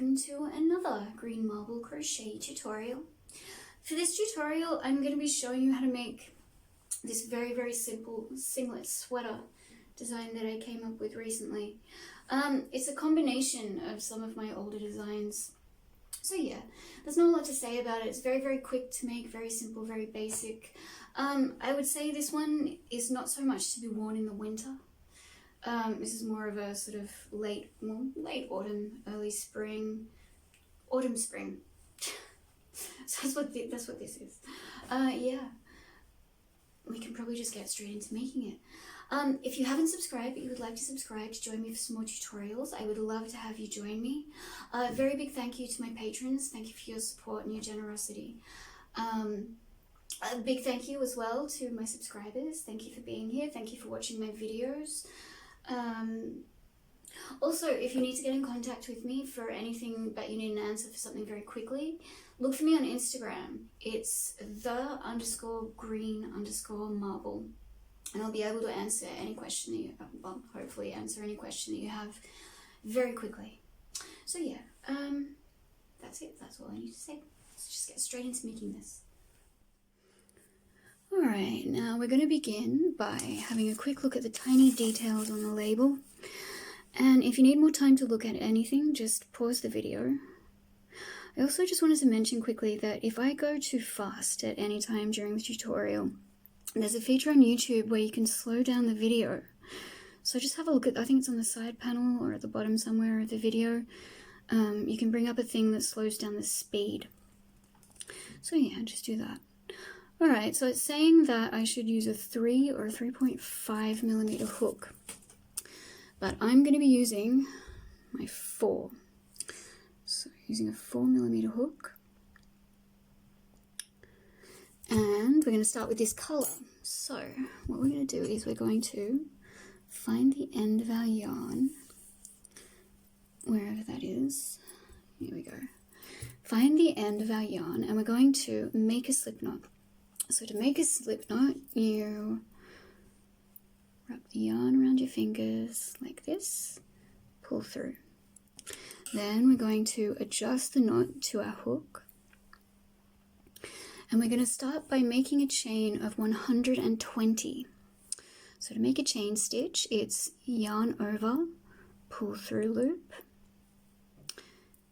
welcome to another Green Marble Crochet tutorial. For this tutorial, I'm going to be showing you how to make this very simple singlet sweater design that I came up with recently. It's a combination of some of my older designs. So yeah, there's not a lot to say about it. It's very quick to make, very simple, very basic. I would say this one is not so much to be worn in the winter. This is more of a sort of late autumn, early spring, spring. So that's what this is. Yeah, we can probably just get straight into making it. If you haven't subscribed but you would like to subscribe to join me for some more tutorials, I would love to have you join me. Very big thank you to my patrons. Thank you for your support and your generosity. A big thank you as well to my subscribers. Thank you for being here. Thank you for watching my videos. Also, if you need to get in contact with me for anything that you need an answer for something very quickly, look for me on Instagram. It's _green_marble, and I'll be able to answer any question that you, well, hopefully answer any question that you have very quickly. So yeah, that's it. That's all I need to say. Let's just get straight into making this. Alright, now we're going to begin by having a quick look at the tiny details on the label. And if you need more time to look at anything, just pause the video. I also just wanted to mention quickly that if I go too fast at any time during the tutorial, there's a feature on YouTube where you can slow down the video. So just have a look at, I think it's on the side panel or at the bottom somewhere of the video. You can bring up a thing that slows down the speed. So yeah, just do that. Alright, so it's saying that I should use a 3 or 3.5mm hook, but I'm going to be using my 4. So using a 4mm hook, and we're going to start with this colour. So what we're going to do is we're going to find the end of our yarn, wherever that is. Here we go. Find the end of our yarn, and we're going to make a slip knot. So to make a slip knot, you wrap the yarn around your fingers like this, pull through. Then we're going to adjust the knot to our hook. And we're going to start by making a chain of 120. So to make a chain stitch, it's yarn over, pull through loop.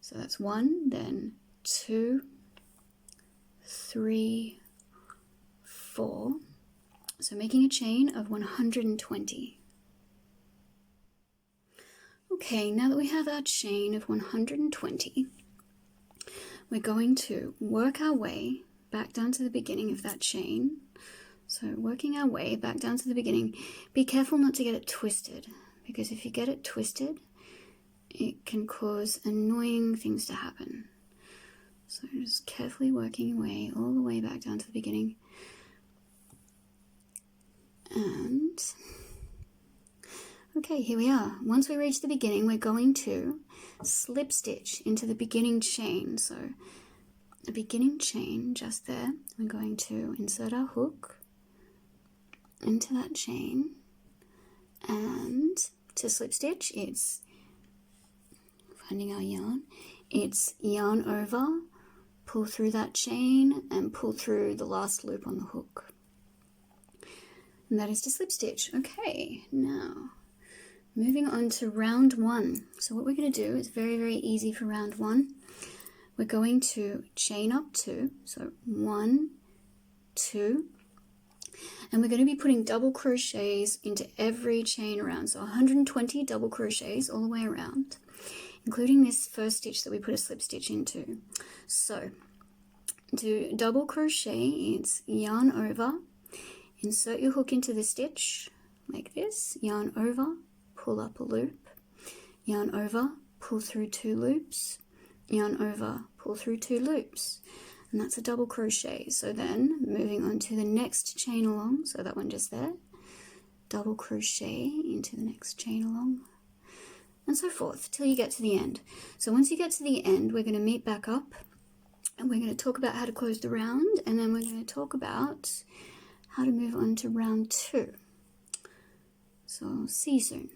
So that's 1, then 2, 3, 4. So making a chain of 120. Okay, now that we have our chain of 120, we're going to work our way back down to the beginning of that chain. So working our way back down to the beginning. Be careful not to get it twisted, because if you get it twisted, it can cause annoying things to happen. So just carefully working your way all the way back down to the beginning. And okay, here we are. Once we reach the beginning, we're going to slip stitch into the beginning chain. So a beginning chain just there. We're going to insert our hook into that chain, and to slip stitch, it's finding our yarn. It's yarn over, pull through that chain, and pull through the last loop on the hook. And that is to slip stitch. Okay, now moving on to round 1. So what we're going to do is very easy for round 1. We're going to chain up 2, so 1, 2, and we're going to be putting double crochets into every chain around. So 120 double crochets all the way around, including this first stitch that we put a slip stitch into. So to double crochet, it's yarn over, insert your hook into the stitch like this, yarn over, pull up a loop, yarn over, pull through 2 loops, yarn over, pull through 2 loops, and that's a double crochet. So then moving on to the next chain along, so that one just there, double crochet into the next chain along, and so forth till you get to the end. So once you get to the end, we're going to meet back up and we're going to talk about how to close the round, and then we're going to talk about how to move on to round 2. So see you soon.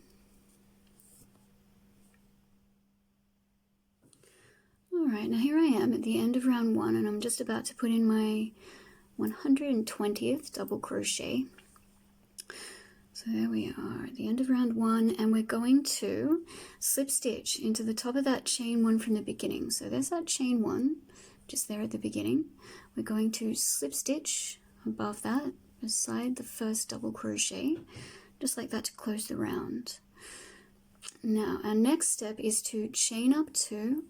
Alright, now here I am at the end of round 1, and I'm just about to put in my 120th double crochet. So there we are at the end of round 1, and we're going to slip stitch into the top of that chain 1 from the beginning. So there's that chain 1 just there at the beginning. We're going to slip stitch above that beside the first double crochet, just like that, to close the round. Now our next step is to chain up 2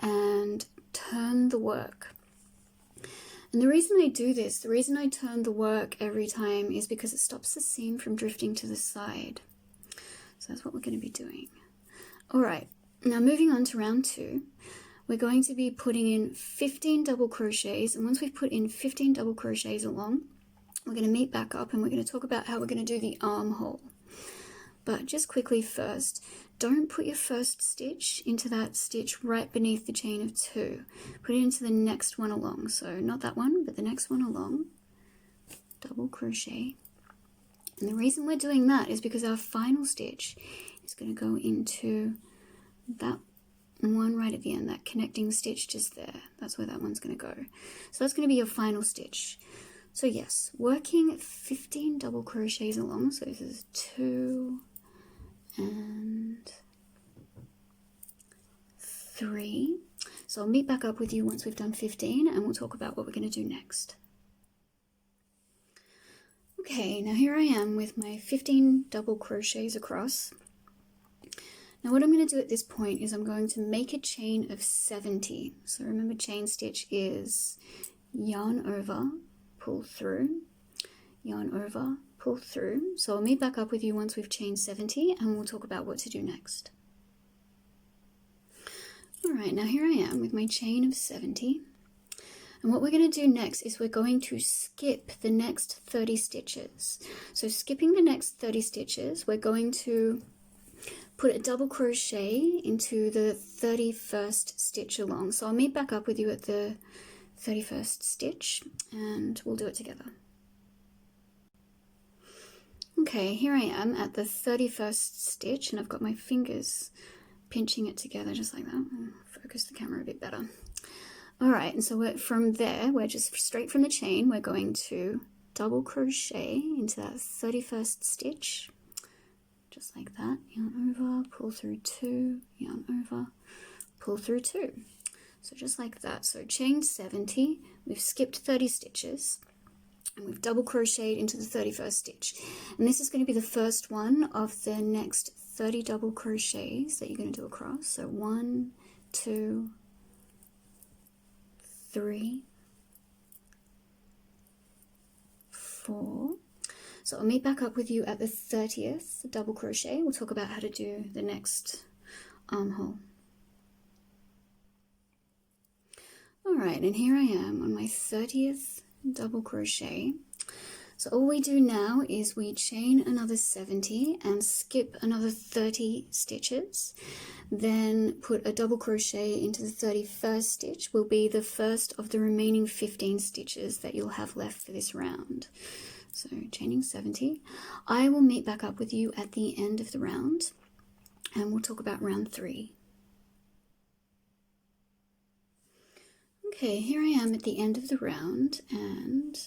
and turn the work. And the reason I do this, the reason I turn the work every time, is because it stops the seam from drifting to the side. So that's what we're going to be doing. Alright, now moving on to round 2, we're going to be putting in 15 double crochets, and once we've put in 15 double crochets along, we're going to meet back up and we're going to talk about how we're going to do the armhole. But just quickly first, don't put your first stitch into that stitch right beneath the chain of 2. Put it into the next one along. So not that one, but the next one along. Double crochet. And the reason we're doing that is because our final stitch is going to go into that one right at the end, that connecting stitch just there. That's where that one's going to go. So that's going to be your final stitch. So yes, working 15 double crochets along. So this is 2 and 3. So I'll meet back up with you once we've done 15, and we'll talk about what we're going to do next. Okay, now here I am with my 15 double crochets across. Now what I'm going to do at this point is I'm going to make a chain of 70. So remember, chain stitch is yarn over, pull through, yarn over, pull through. So I'll meet back up with you once we've chained 70, and we'll talk about what to do next. Alright, now here I am with my chain of 70, and what we're going to do next is we're going to skip the next 30 stitches. So skipping the next 30 stitches, we're going to put a double crochet into the 31st stitch along. So I'll meet back up with you at the 31st stitch and we'll do it together. Okay, here I am at the 31st stitch, and I've got my fingers pinching it together just like that. I'll focus the camera a bit better. Alright, and so from there, we're just straight from the chain, we're going to double crochet into that 31st stitch, just like that. Yarn over, pull through 2, yarn over, pull through 2. So just like that. So chain 70, we've skipped 30 stitches, and we've double crocheted into the 31st stitch. And this is going to be the first one of the next 30 double crochets that you're going to do across. So 1, 2, 3, 4. So I'll meet back up with you at the 30th double crochet. We'll talk about how to do the next armhole. Alright, and here I am on my 30th double crochet. So all we do now is we chain another 70 and skip another 30 stitches, then put a double crochet into the 31st stitch, will be the first of the remaining 15 stitches that you'll have left for this round. So chaining 70. I will meet back up with you at the end of the round, and we'll talk about round 3. Okay, here I am at the end of the round, and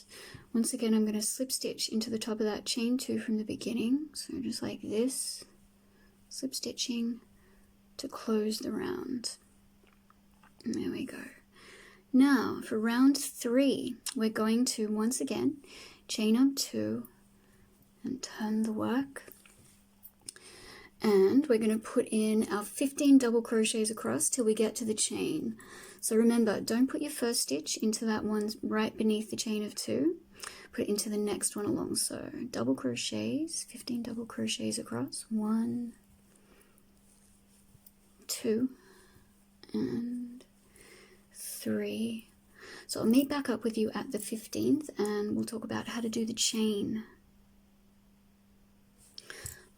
once again I'm going to slip stitch into the top of that chain 2 from the beginning, so just like this, slip stitching to close the round. And there we go. Now for round 3, we're going to once again chain up 2 and turn the work, and we're going to put in our 15 double crochets across till we get to the chain. So remember, don't put your first stitch into that one right beneath the chain of 2, put it into the next one along. So double crochets, 15 double crochets across, 1, 2, and 3. So I'll meet back up with you at the 15th, and we'll talk about how to do the chain.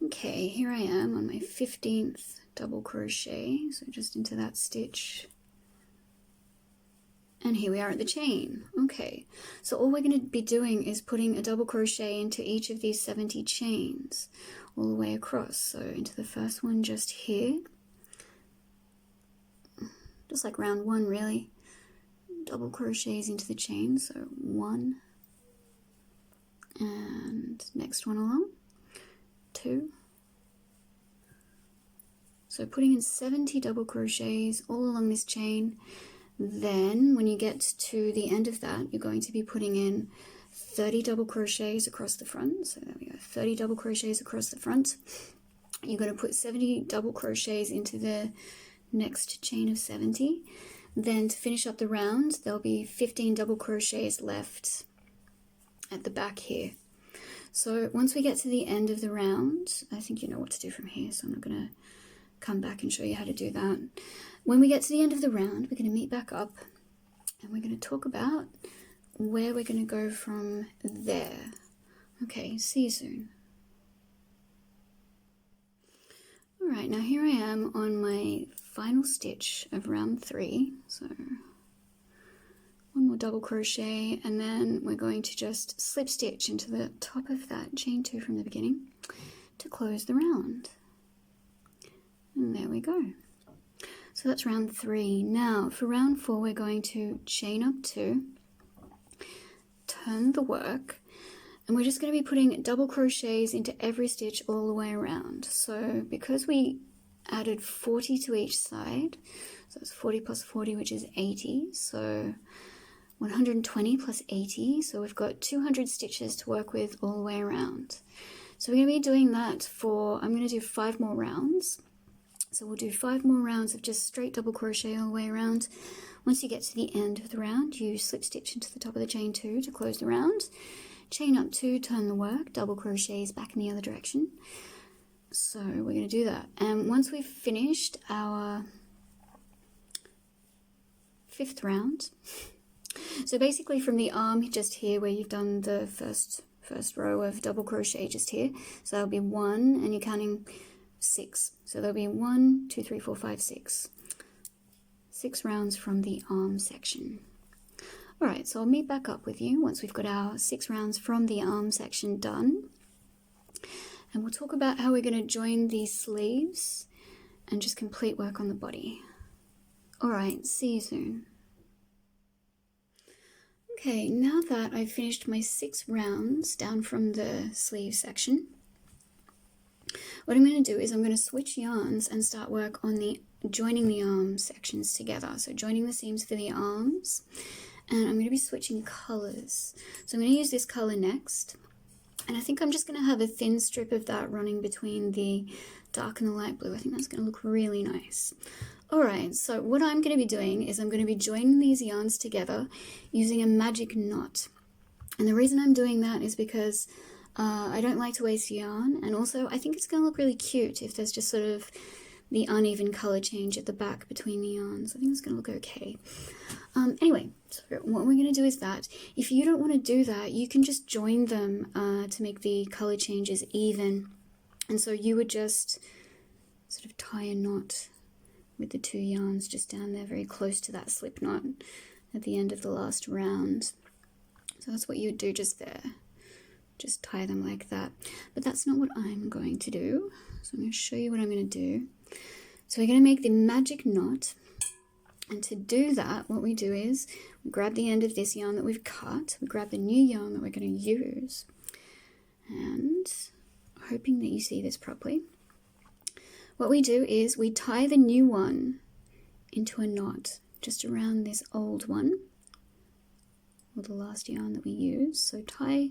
Okay, here I am on my 15th double crochet, so just into that stitch, and here we are at the chain. Okay, so all we're going to be doing is putting a double crochet into each of these 70 chains all the way across. So into the first one just here, just like round 1 really. Double crochets into the chain, so 1, and next one along, 2. So putting in 70 double crochets all along this chain. Then when you get to the end of that, you're going to be putting in 30 double crochets across the front. So there we go, 30 double crochets across the front. You're going to put 70 double crochets into the next chain of 70. Then to finish up the round, there'll be 15 double crochets left at the back here. So once we get to the end of the round, I think you know what to do from here, so I'm not going to come back and show you how to do that. When we get to the end of the round, we're going to meet back up and we're going to talk about where we're going to go from there. Okay, see you soon. Alright, now here I am on my final stitch of round 3, so 1 more double crochet, and then we're going to just slip stitch into the top of that chain 2 from the beginning to close the round. And there we go. So that's round 3. Now for round 4 we're going to chain up 2, turn the work, and we're just going to be putting double crochets into every stitch all the way around. So because we added 40 to each side, so it's 40 plus 40, which is 80, so 120 plus 80, so we've got 200 stitches to work with all the way around. So we're going to be doing that for, I'm going to do 5 more rounds. So we'll do 5 more rounds of just straight double crochet all the way around. Once you get to the end of the round, you slip stitch into the top of the chain 2 to close the round. Chain up 2, turn the work, double crochets back in the other direction. So we're going to do that. And once we've finished our 5th round, so basically from the arm just here where you've done the first row of double crochet just here, so that'll be 1, and you're counting 6. So there'll be 1, 2, 3, 4, 5, 6. 6 rounds from the arm section. Alright, so I'll meet back up with you once we've got our 6 rounds from the arm section done. And we'll talk about how we're going to join these sleeves and just complete work on the body. Alright, see you soon. Okay, now that I've finished my 6 rounds down from the sleeve section, what I'm going to do is I'm going to switch yarns and start work on the joining the arm sections together. So joining the seams for the arms, and I'm going to be switching colours. So I'm going to use this colour next, and I think I'm just going to have a thin strip of that running between the dark and the light blue. I think that's going to look really nice. Alright, so what I'm going to be doing is I'm going to be joining these yarns together using a magic knot. And the reason I'm doing that is because I don't like to waste yarn, and also I think it's going to look really cute if there's just sort of the uneven colour change at the back between the yarns. I think it's going to look okay. Anyway, so what we're going to do is that. If you don't want to do that, you can just join them to make the colour changes even. And so you would just sort of tie a knot with the 2 yarns just down there very close to that slip knot at the end of the last round. So that's what you would do just there. Just tie them like that. But that's not what I'm going to do. So I'm going to show you what I'm going to do. So we're going to make the magic knot. And to do that, what we do is we grab the end of this yarn that we've cut. We grab the new yarn that we're going to use. And hoping that you see this properly, what we do is we tie the new one into a knot just around this old one, or the last yarn that we use. So tie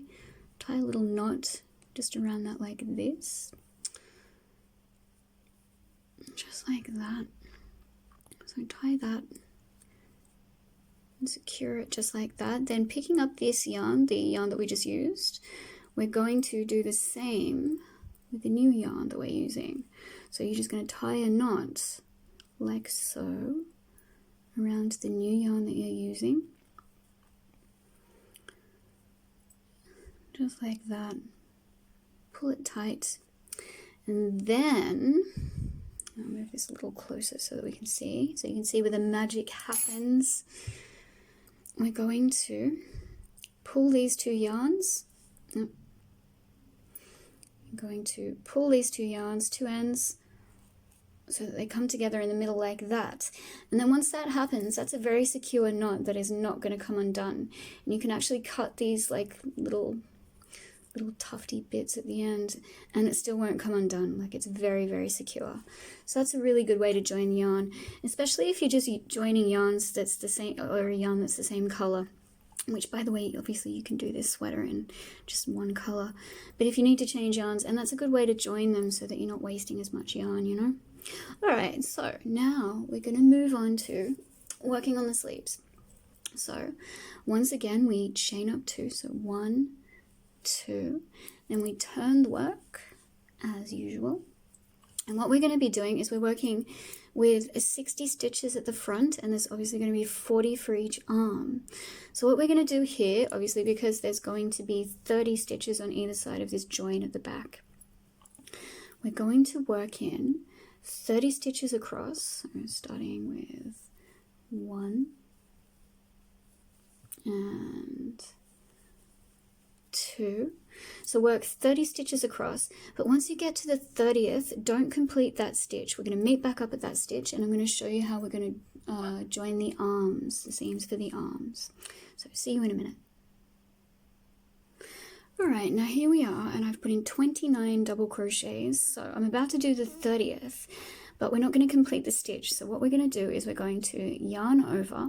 a little knot just around that like this, just like that. So tie that and secure it just like that. Then picking up this yarn, the yarn that we just used, we're going to do the same with the new yarn that we're using. So you're just going to tie a knot like so around the new yarn that you're using. Just like that. Pull it tight. And then, I'll move this a little closer so that we can see. So you can see where the magic happens. We're going to pull these 2 yarns. I'm going to pull these 2 yarns, 2 ends, so that they come together in the middle like that. And then once that happens, that's a very secure knot that is not going to come undone. And you can actually cut these like little tufty bits at the end and it still won't come undone. Like, it's very, very secure. So that's a really good way to join the yarn, especially if you're just joining yarns that's the same, or a yarn that's the same color, which, by the way, obviously you can do this sweater in just one color. But if you need to change yarns, and that's a good way to join them so that you're not wasting as much yarn, you know. All right, so now we're going to move on to working on the sleeves. So once again, we chain up 2, so 1, 2, then we turn the work as usual. And what we're going to be doing is we're working with 60 stitches at the front, and there's obviously going to be 40 for each arm. So what we're going to do here, obviously because there's going to be 30 stitches on either side of this join at the back, we're going to work in 30 stitches across, starting with 1 and 2. So work 30 stitches across, but once you get to the 30th, don't complete that stitch. We're going to meet back up at that stitch, and I'm going to show you how we're going to join the arms, the seams for the arms. So see you in a minute. Alright, now here we are, and I've put in 29 double crochets, so I'm about to do the 30th, but we're not going to complete the stitch. So what we're going to do is we're going to yarn over,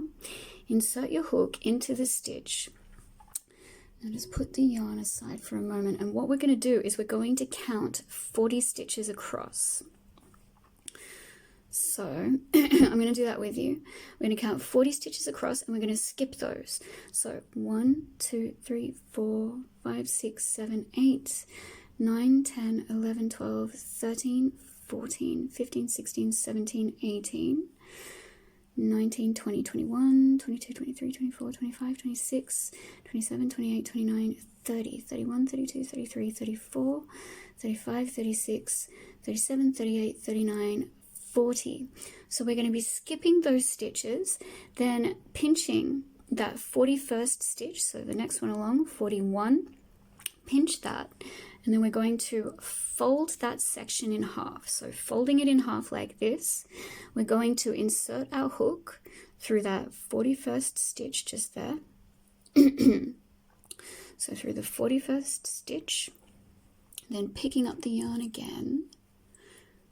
insert your hook into the stitch. Now just put the yarn aside for a moment, and what we're going to do is we're going to count 40 stitches across. So I'm going to do that with you. We're going to count 40 stitches across, and we're going to skip those. So 1, 2, 3, 4, 5, 6, 7, 8, 9, 10, 11, 12, 13, 14, 15, 16, 17, 18, 19, 20, 21, 22, 23, 24, 25, 26, 27, 28, 29, 30, 31, 32, 33, 34, 35, 36, 37, 38, 39, 40. So we're going to be skipping those stitches, then pinching that 41st stitch, so the next one along, 41, pinch that, and then we're going to fold that section in half. So folding it in half like this, we're going to insert our hook through that 41st stitch just there. So through the 41st stitch, then picking up the yarn again.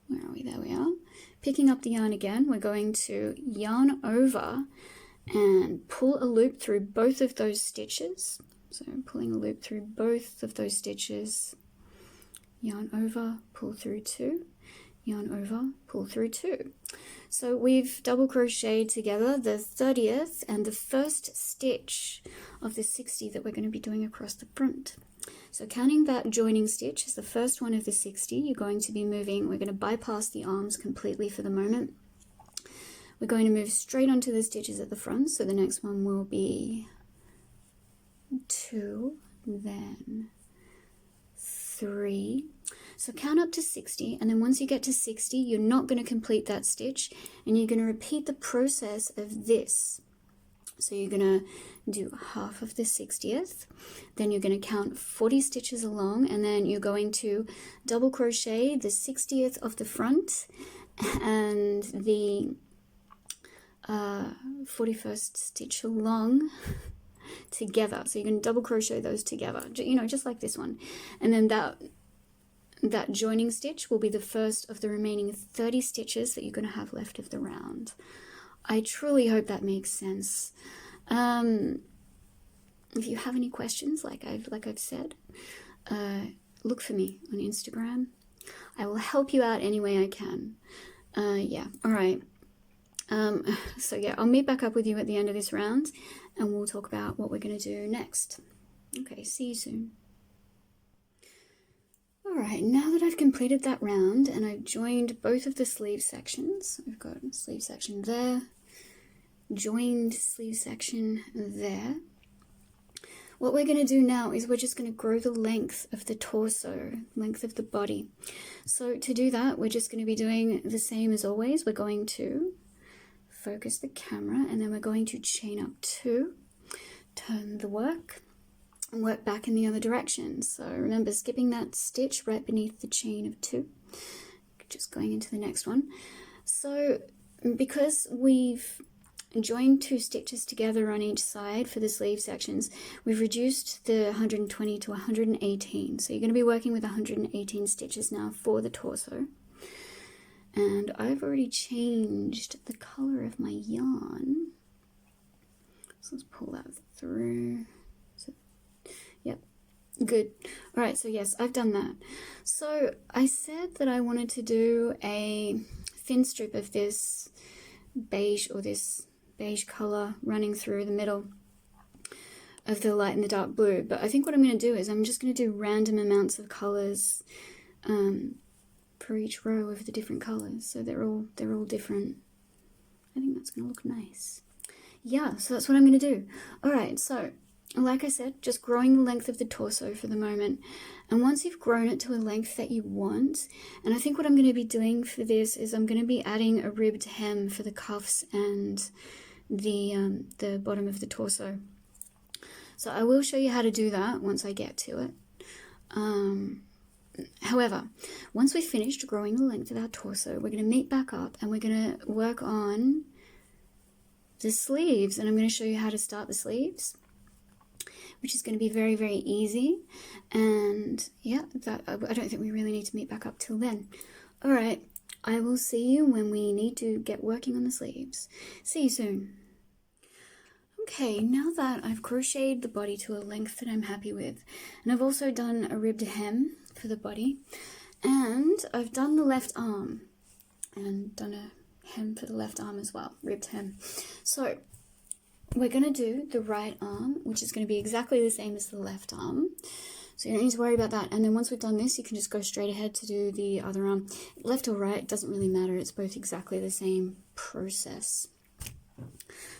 Where are we? There we are. Picking up the yarn again, we're going to yarn over and pull a loop through both of those stitches. So pulling a loop through both of those stitches, yarn over, pull through 2, yarn over, pull through 2. So we've double crocheted together the 30th and the first stitch of the 60 that we're going to be doing across the front. So counting that joining stitch as the first one of the 60, you're going to be moving, we're going to bypass the arms completely for the moment. We're going to move straight onto the stitches at the front, so the next one will be 2, then 3. So count up to 60, and then once you get to 60, you're not going to complete that stitch, and you're going to repeat the process of this. So you're going to do half of the 60th, then you're going to count 40 stitches along, and then you're going to double crochet the 60th of the front and the 41st stitch along together. So you're going to double crochet those together, you know, just like this one, and then that joining stitch will be the first of the remaining 30 stitches that you're going to have left of the round. I truly hope that makes sense. If you have any questions, like I've said, look for me on Instagram. I will help you out any way I can. Yeah, all right. So yeah, I'll meet back up with you at the end of this round, and we'll talk about what we're going to do next. Okay, see you soon. Alright, now that I've completed that round and I've joined both of the sleeve sections, we've got a sleeve section there, joined sleeve section there. What we're going to do now is we're just going to grow the length of the torso, length of the body. So to do that, we're just going to be doing the same as always. We're going to focus the camera, and then we're going to chain up 2, turn the work, and work back in the other direction. So remember, skipping that stitch right beneath the chain of 2, just going into the next one. So because we've joined 2 stitches together on each side for the sleeve sections, we've reduced the 120 to 118. So you're going to be working with 118 stitches now for the torso. And I've already changed the color of my yarn. So let's pull that through. So, yep, good. All right, so yes, I've done that. So I said that I wanted to do a thin strip of this beige, or this beige color running through the middle of the light and the dark blue. But I think what I'm going to do is I'm just going to do random amounts of colors for each row of the different colors, so they're all different. I think that's going to look nice. Yeah, so that's what I'm going to do. All right, so like I said, just growing the length of the torso for the moment. And once you've grown it to a length that you want, and I think what I'm going to be doing for this is I'm going to be adding a ribbed hem for the cuffs and the bottom of the torso. So I will show you how to do that once I get to it. However, once we've finished growing the length of our torso, we're going to meet back up and we're going to work on the sleeves, and I'm going to show you how to start the sleeves, which is going to be very, very easy. And yeah, I don't think we really need to meet back up till then. All right, I will see you when we need to get working on the sleeves. See you soon. Okay, now that I've crocheted the body to a length that I'm happy with, and I've also done a ribbed hem for the body, and I've done the left arm, and done a hem for the left arm as well, ribbed hem. So we're going to do the right arm, which is going to be exactly the same as the left arm. So you don't need to worry about that. And then once we've done this, you can just go straight ahead to do the other arm. Left or right, doesn't really matter. It's both exactly the same process.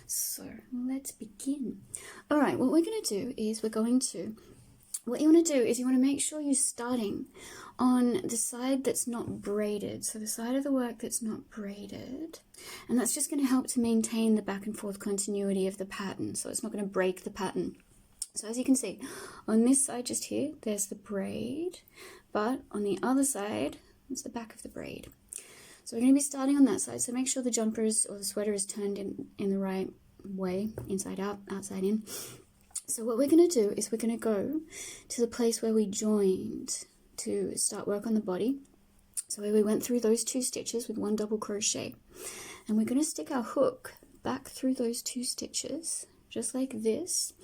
So let's begin. All right, what we're going to do is what you want to do is you want to make sure you're starting on the side that's not braided. So the side of the work that's not braided. And that's just going to help to maintain the back and forth continuity of the pattern. So it's not going to break the pattern. So as you can see, on this side just here, there's the braid. But on the other side, it's the back of the braid. So we're going to be starting on that side. So make sure the jumpers or the sweater is turned in the right way, inside out, outside in. So what we're going to do is we're going to go to the place where we joined to start work on the body. So where we went through those 2 stitches with 1 double crochet. And we're going to stick our hook back through those 2 stitches, just like this.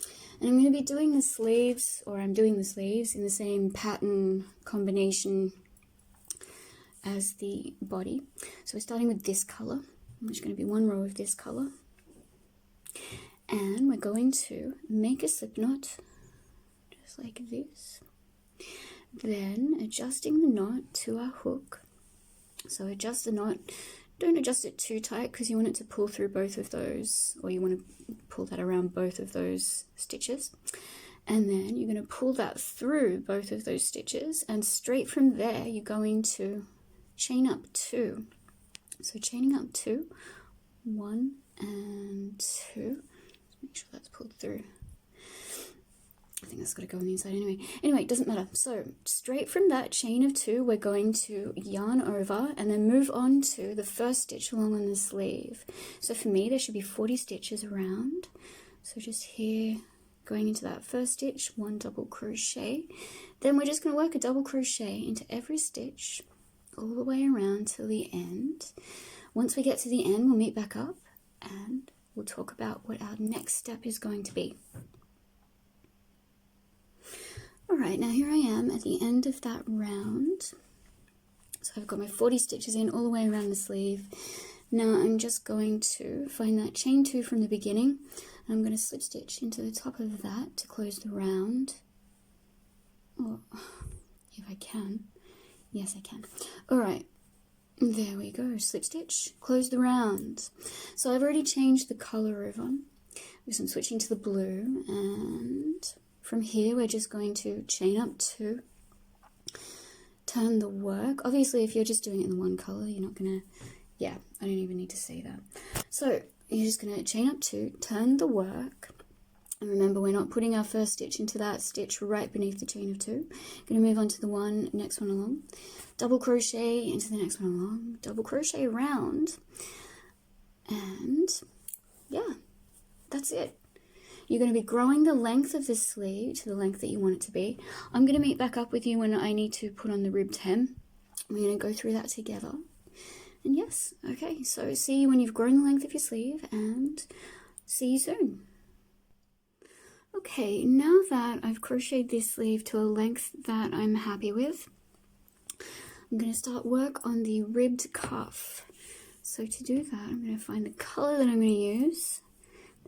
And I'm going to be doing the sleeves, or I'm doing the sleeves in the same pattern combination as the body. So we're starting with this color, which is going to be 1 row of this color. And we're going to make a slip knot, just like this. Then adjusting the knot to our hook. So adjust the knot. Don't adjust it too tight because you want it to pull through both of those, or you want to pull that around both of those stitches. And then you're going to pull that through both of those stitches, and straight from there you're going to chain up 2. So chaining up 2, 1 and 2. Make sure that's pulled through. I think that's got to go on the inside anyway. Anyway, it doesn't matter. So straight from that chain of 2, we're going to yarn over and then move on to the first stitch along on the sleeve. So for me, there should be 40 stitches around. So just here, going into that first stitch, 1 double crochet. Then we're just going to work a double crochet into every stitch all the way around till the end. Once we get to the end, we'll meet back up and we'll talk about what our next step is going to be. Alright, now here I am at the end of that round. So I've got my 40 stitches in all the way around the sleeve. Now I'm just going to find that chain 2 from the beginning, and I'm going to slip stitch into the top of that to close the round. Or if I can. Yes, I can. Alright. There we go, slip stitch, close the round. So I've already changed the colour over. So I'm switching to the blue, and from here we're just going to chain up 2, turn the work. Obviously if you're just doing it in one colour, you're not going to, yeah, I don't even need to say that. So you're just going to chain up 2, turn the work, And remember, we're not putting our first stitch into that stitch right beneath the chain of 2. Going to move on to the next one along. Double crochet into the next one along. Double crochet around. And yeah, that's it. You're going to be growing the length of the sleeve to the length that you want it to be. I'm going to meet back up with you when I need to put on the ribbed hem. We're going to go through that together. And yes, okay, so see you when you've grown the length of your sleeve, and see you soon. Okay, now that I've crocheted this sleeve to a length that I'm happy with, I'm going to start work on the ribbed cuff. So to do that, I'm going to find the color that I'm going to use.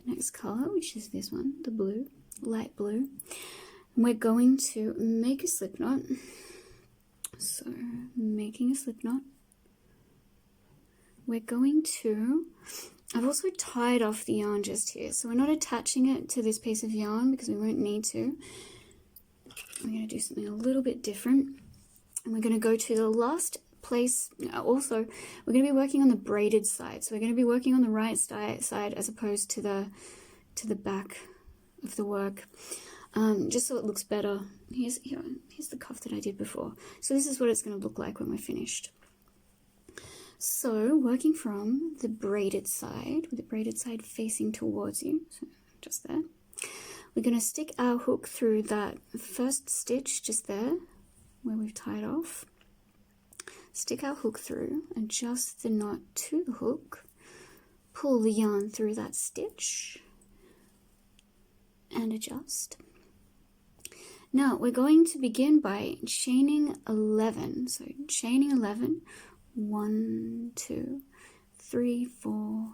The next color, which is this one, the blue, light blue. And we're going to make a slip knot. So, making a slip knot. We're going to, I've also tied off the yarn just here, so we're not attaching it to this piece of yarn because we won't need to. We're going to do something a little bit different, and we're going to go to the last place. Also, we're going to be working on the braided side, so we're going to be working on the right side as opposed to the back of the work, just so it looks better. Here's the cuff that I did before, so this is what it's going to look like when we're finished. So, working from the braided side, with the braided side facing towards you, so just there, we're going to stick our hook through that first stitch just there, where we've tied off. Stick our hook through, adjust the knot to the hook, pull the yarn through that stitch, and adjust. Now, we're going to begin by chaining 11, so chaining 11, 1, 2, 3, 4,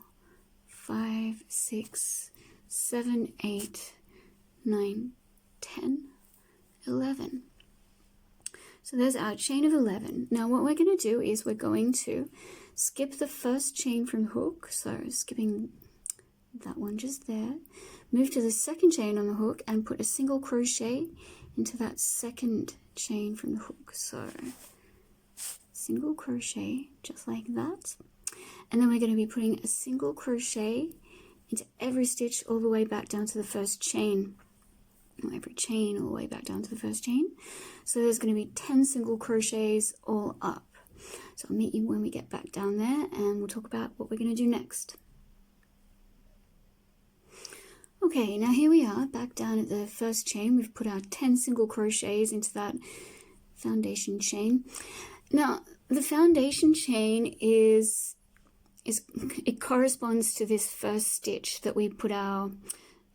5, 6, 7, 8, 9, 10, 11. So there's our chain of 11. Now what we're going to do is we're going to skip the first chain from the hook, so skipping that one just there, move to the second chain on the hook and put a single crochet into that second chain from the hook. So single crochet just like that, and then we're going to be putting a single crochet into every stitch all the way back down to the first chain, or every chain all the way back down to the first chain. So there's going to be 10 single crochets all up. So I'll meet you when we get back down there, and we'll talk about what we're going to do next. Okay, now here we are back down at the first chain. We've put our 10 single crochets into that foundation chain. Now the foundation chain it corresponds to this first stitch that we put our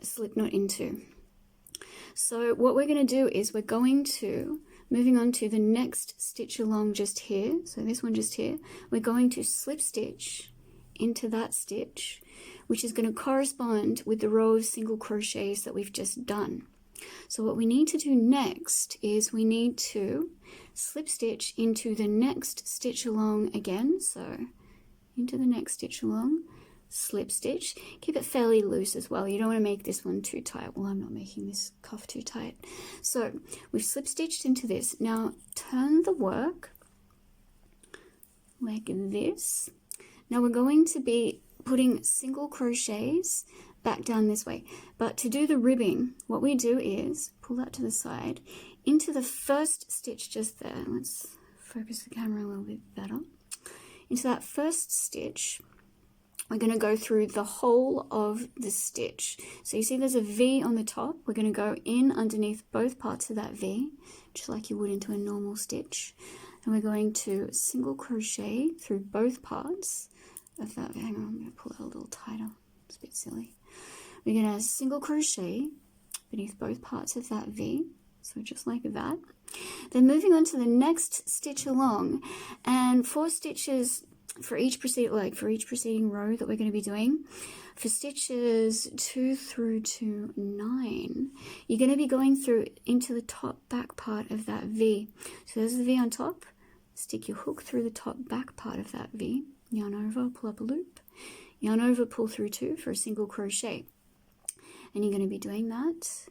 slip knot into. So what we're going to do is we're going to, moving on to the next stitch along just here, so this one just here, we're going to slip stitch into that stitch, which is going to correspond with the row of single crochets that we've just done. So what we need to do next is we need to slip stitch into the next stitch along again, so into the next stitch along, slip stitch. Keep it fairly loose as well. You don't want to make this one too tight. Well, I'm not making this cuff too tight. So we've slip stitched into this. Now turn the work like this. Now we're going to be putting single crochets back down this way, but to do the ribbing, what we do is pull that to the side into the first stitch just there. Let's focus the camera a little bit better. Into that first stitch, we're going to go through the whole of the stitch. So you see there's a V on the top. We're going to go in underneath both parts of that V, just like you would into a normal stitch. And we're going to single crochet through both parts of that. Hang on, I'm going to pull that a little tighter. It's a bit silly. We're going to single crochet beneath both parts of that V, so just like that. Then moving on to the next stitch along, and 4 stitches for each preceding row that we're going to be doing. For stitches 2 through to 9, you're going to be going through into the top back part of that V. So there's the V on top. Stick your hook through the top back part of that V. Yarn over, pull up a loop. Yarn over, pull through 2 for a single crochet. And you're going to be doing that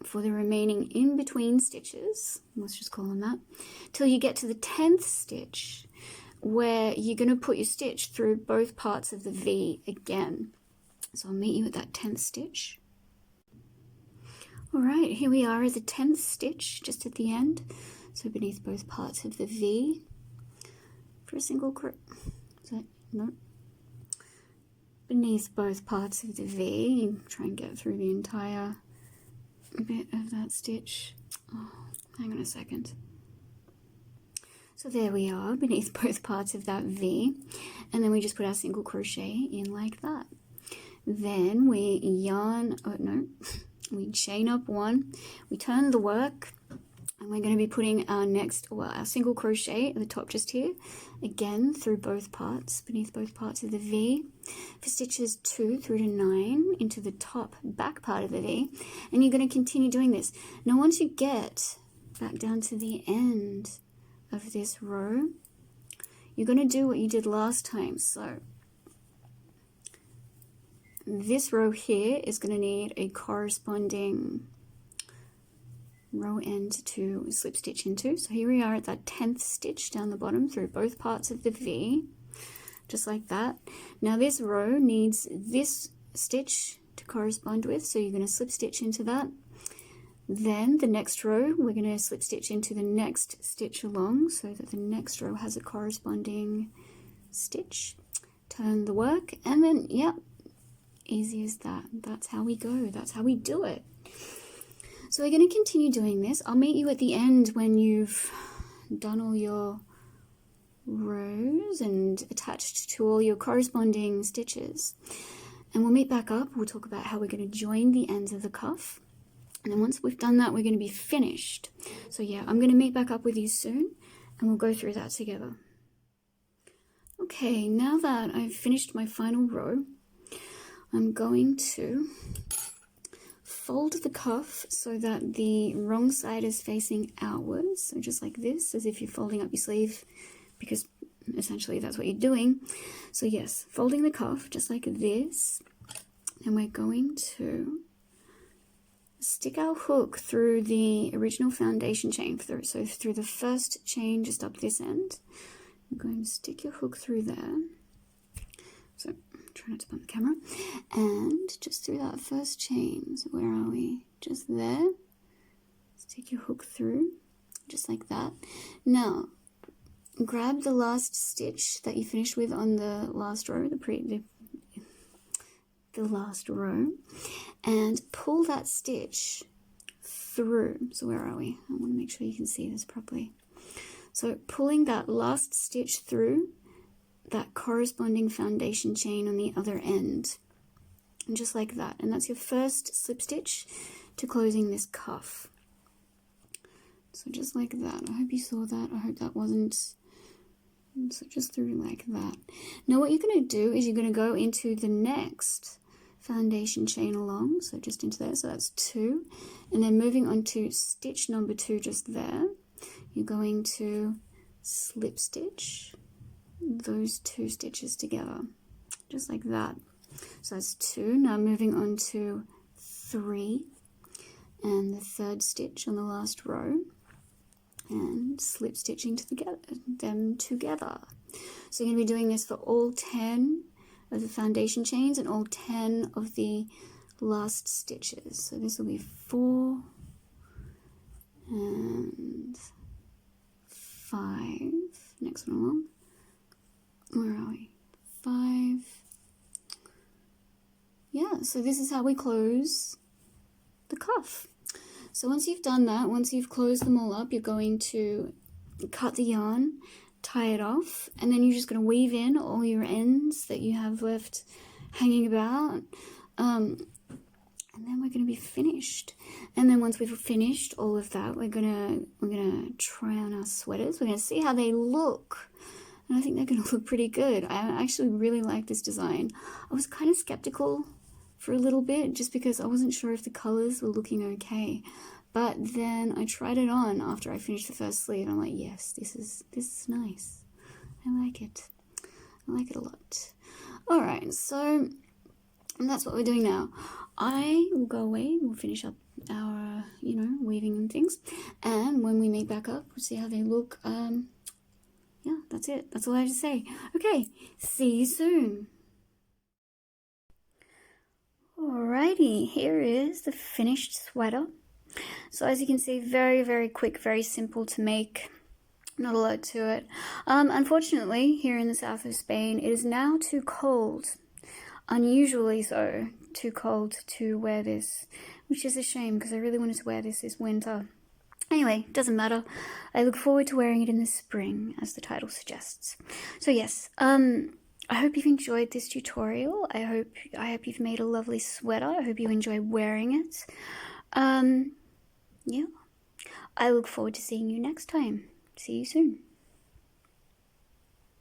for the remaining in-between stitches, let's just call them that, till you get to the 10th stitch, where you're going to put your stitch through both parts of the V again. So I'll meet you at that 10th stitch. Alright, here we are at the 10th stitch, just at the end. So beneath both parts of the V for a single crochet. Is that, no? Beneath both parts of the V, try and get through the entire bit of that stitch. Oh, hang on a second. So there we are, beneath both parts of that V, and then we just put our single crochet in like that. Then we yarn, oh no, we chain up one, we turn the work, and we're going to be putting our next, well, our single crochet at the top just here, again through both parts, beneath both parts of the V, for stitches 2 through to 9 into the top back part of the V, and you're going to continue doing this. Now once you get back down to the end of this row, you're going to do what you did last time. So this row here is going to need a corresponding row end to slip stitch into. So here we are at that 10th stitch down the bottom through both parts of the V, just like that. Now this row needs this stitch to correspond with, so you're going to slip stitch into that. Then the next row, we're going to slip stitch into the next stitch along so that the next row has a corresponding stitch. Turn the work, and then, yeah, easy as that. That's how we go. That's how we do it. So we're going to continue doing this. I'll meet you at the end when you've done all your rows and attached to all your corresponding stitches. And we'll meet back up. We'll talk about how we're going to join the ends of the cuff. And then once we've done that, we're going to be finished. So yeah, I'm going to meet back up with you soon, and we'll go through that together. Okay, now that I've finished my final row, I'm going to fold the cuff so that the wrong side is facing outwards. So just like this, as if you're folding up your sleeve, because essentially that's what you're doing. So yes, folding the cuff just like this, and we're going to stick our hook through the original foundation chain, so through the first chain just up this end. I'm going to stick your hook through there. So try not to bump the camera. And just through that first chain. So where are we? Just there. Stick your hook through, just like that. Now, grab the last stitch that you finished with on the last row, the last row, and pull that stitch through. So where are we? I want to make sure you can see this properly. So pulling that last stitch through that corresponding foundation chain on the other end, and just like that. And that's your first slip stitch to closing this cuff. So just like that. I hope you saw that. I hope that wasn't... So just through like that. Now what you're going to do is you're going to go into the next foundation chain along, so just into there, so that's 2, and then moving on to stitch number 2 just there, you're going to slip stitch those 2 stitches together, just like that. So that's 2. Now moving on to 3 and the 3rd stitch on the last row, and slip stitching them together. So you're going to be doing this for all 10 of the foundation chains and all 10 of the last stitches. So this will be 4 and 5. Next one along. Where are we? 5. Yeah, so this is how we close the cuff. So once you've done that, once you've closed them all up, you're going to cut the yarn, tie it off, and then you're just going to weave in all your ends that you have left hanging about, and then we're going to be finished. And then once we've finished all of that, we're gonna try on our sweaters. We're going to see how they look, and I think they're going to look pretty good. I actually really like this design. I was kind of skeptical for a little bit just because I wasn't sure if the colors were looking okay. But then I tried it on after I finished the first sleeve, and I'm like, yes, this is nice. I like it. I like it a lot. Alright, so that's what we're doing now. I will go away, we'll finish up our, weaving and things. And when we meet back up, we'll see how they look. Yeah, that's it. That's all I have to say. Okay, see you soon. Alright. Alrighty, here is the finished sweater. So as you can see, very, very quick, very simple to make. Not a lot to it. Unfortunately, here in the south of Spain, it is now too cold. Unusually so, too cold to wear this, which is a shame because I really wanted to wear this winter. Anyway, doesn't matter. I look forward to wearing it in the spring, as the title suggests. So yes, I hope you've enjoyed this tutorial. I hope you've made a lovely sweater. I hope you enjoy wearing it. Yeah. I look forward to seeing you next time. See you soon.